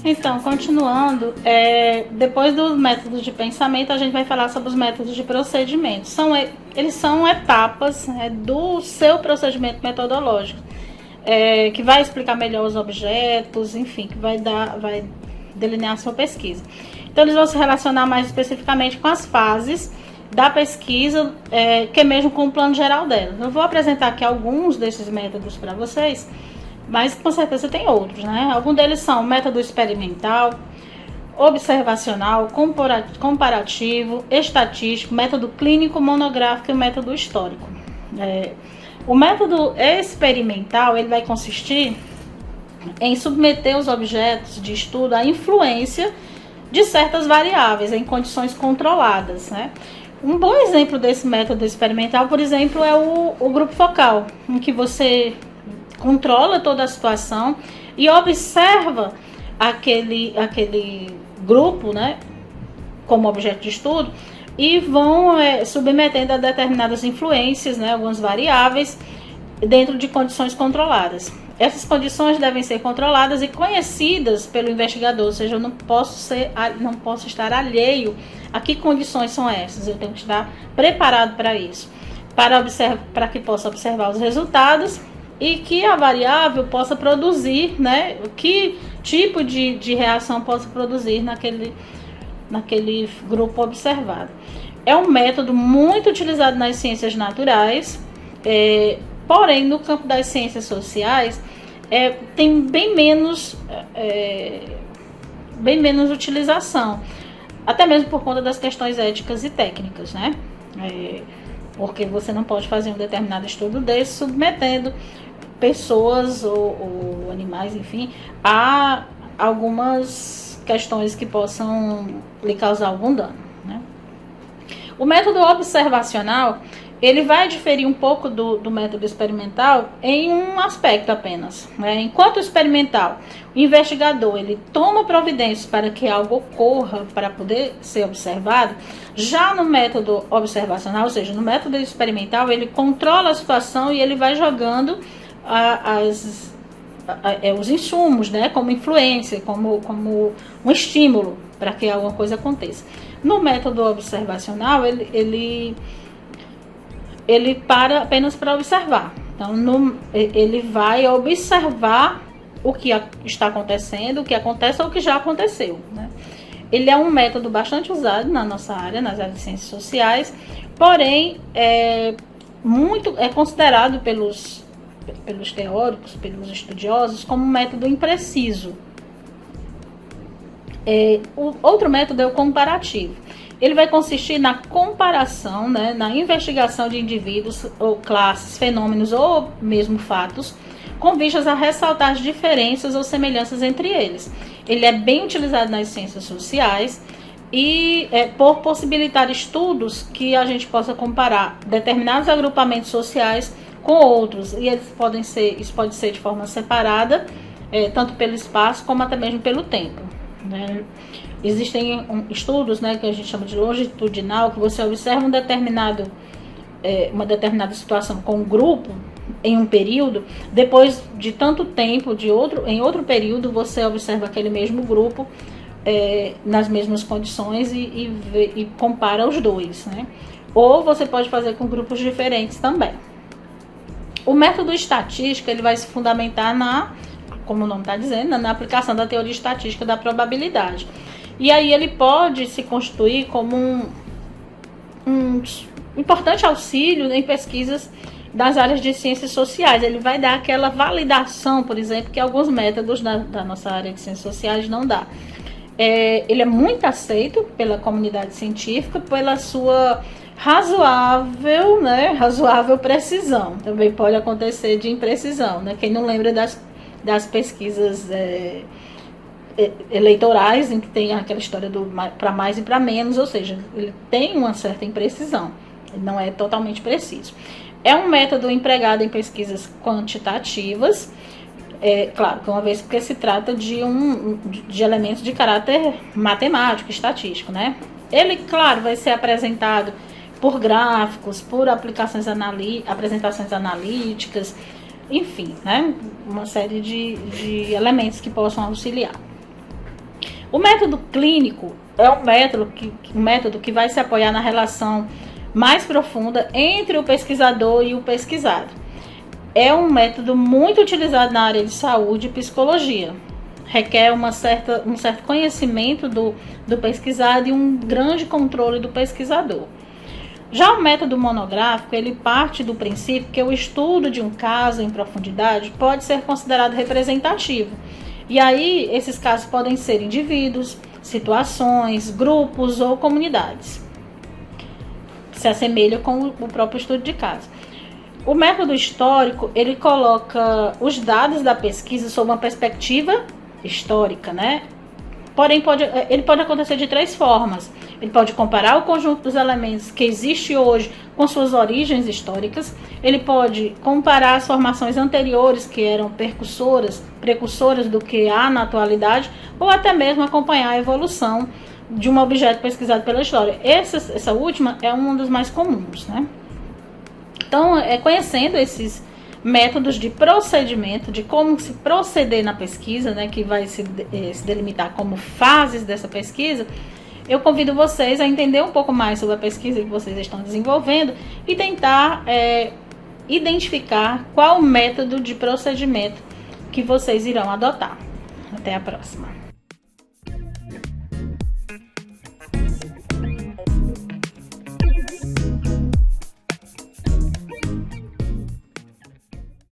Então, continuando, depois dos métodos de pensamento, a gente vai falar sobre os métodos de procedimento. Eles são etapas do seu procedimento metodológico, que vai explicar melhor os objetos, enfim, que vai delinear a sua pesquisa. Então, eles vão se relacionar mais especificamente com as fases da pesquisa, que é mesmo com o plano geral dela. Eu vou apresentar aqui alguns desses métodos para vocês, mas com certeza tem outros, né? Alguns deles são método experimental, observacional, comparativo, estatístico, método clínico, monográfico e método histórico. O método experimental, ele vai consistir em submeter os objetos de estudo à influência de certas variáveis em condições controladas, né? Um bom exemplo desse método experimental, por exemplo, é o grupo focal, em que você controla toda a situação e observa aquele grupo, né, como objeto de estudo, e vão submetendo a determinadas influências, né, algumas variáveis, dentro de condições controladas. Essas condições devem ser controladas e conhecidas pelo investigador, ou seja, eu não posso estar alheio a que condições são essas, eu tenho que estar preparado para isso, para que possa observar os resultados e que a variável possa produzir, né, que tipo de reação possa produzir naquele grupo observado. É um método muito utilizado nas ciências naturais, porém no campo das ciências sociais tem bem menos utilização, até mesmo por conta das questões éticas e técnicas, né? Porque você não pode fazer um determinado estudo desse submetendo pessoas ou animais, enfim, a algumas questões que possam lhe causar algum dano, né? O método observacional, ele vai diferir um pouco do método experimental em um aspecto apenas, né? Enquanto experimental, o investigador ele toma providências para que algo ocorra para poder ser observado. Já no método observacional, ou seja, no método experimental, ele controla a situação e ele vai jogando os insumos, né, como influência, como um estímulo para que alguma coisa aconteça. No método observacional, ele para apenas para observar. Então, ele vai observar o que está acontecendo, o que acontece ou o que já aconteceu, né? Ele é um método bastante usado na nossa área, nas áreas de ciências sociais, porém, é considerado pelos teóricos, pelos estudiosos, como um método impreciso. O outro método é o comparativo. Ele vai consistir na comparação, né, na investigação de indivíduos ou classes, fenômenos ou mesmo fatos, com vistas a ressaltar as diferenças ou semelhanças entre eles. Ele é bem utilizado nas ciências sociais e por possibilitar estudos que a gente possa comparar determinados agrupamentos sociais com outros, e isso pode ser de forma separada, tanto pelo espaço como até mesmo pelo tempo, né? Existem estudos, né, que a gente chama de longitudinal, que você observa uma determinada situação com um grupo em um período, depois de tanto tempo, em outro período, você observa aquele mesmo grupo nas mesmas condições e compara os dois, né? Ou você pode fazer com grupos diferentes também. O método estatístico, ele vai se fundamentar como o nome está dizendo, na aplicação da teoria estatística da probabilidade. E aí ele pode se constituir como um importante auxílio em pesquisas das áreas de ciências sociais. Ele vai dar aquela validação, por exemplo, que alguns métodos da nossa área de ciências sociais não dá. Ele é muito aceito pela comunidade científica, pela sua razoável precisão. Também pode acontecer de imprecisão, né? Quem não lembra das pesquisas eleitorais, em que tem aquela história do para mais e para menos, ou seja, ele tem uma certa imprecisão, ele não é totalmente preciso. É um método empregado em pesquisas quantitativas, claro, que uma vez porque se trata de elementos de caráter matemático, estatístico, né? Ele, claro, vai ser apresentado por gráficos, por apresentações analíticas, enfim, né? Uma série de elementos que possam auxiliar. O método clínico é um método que vai se apoiar na relação mais profunda entre o pesquisador e o pesquisado. É um método muito utilizado na área de saúde e psicologia. Requer um certo conhecimento do pesquisado e um grande controle do pesquisador. Já o método monográfico, ele parte do princípio que o estudo de um caso em profundidade pode ser considerado representativo. E aí, esses casos podem ser indivíduos, situações, grupos ou comunidades. Se assemelha com o próprio estudo de caso. O método histórico, ele coloca os dados da pesquisa sob uma perspectiva histórica, né? Porém, ele pode acontecer de 3 formas. Ele pode comparar o conjunto dos elementos que existe hoje com suas origens históricas. Ele pode comparar as formações anteriores que eram precursoras do que há na atualidade, ou até mesmo acompanhar a evolução de um objeto pesquisado pela história. Essa última é um dos mais comuns, né? Então, conhecendo esses métodos de procedimento, de como se proceder na pesquisa, né, que vai se delimitar como fases dessa pesquisa, eu convido vocês a entender um pouco mais sobre a pesquisa que vocês estão desenvolvendo e tentar identificar qual o método de procedimento que vocês irão adotar. Até a próxima.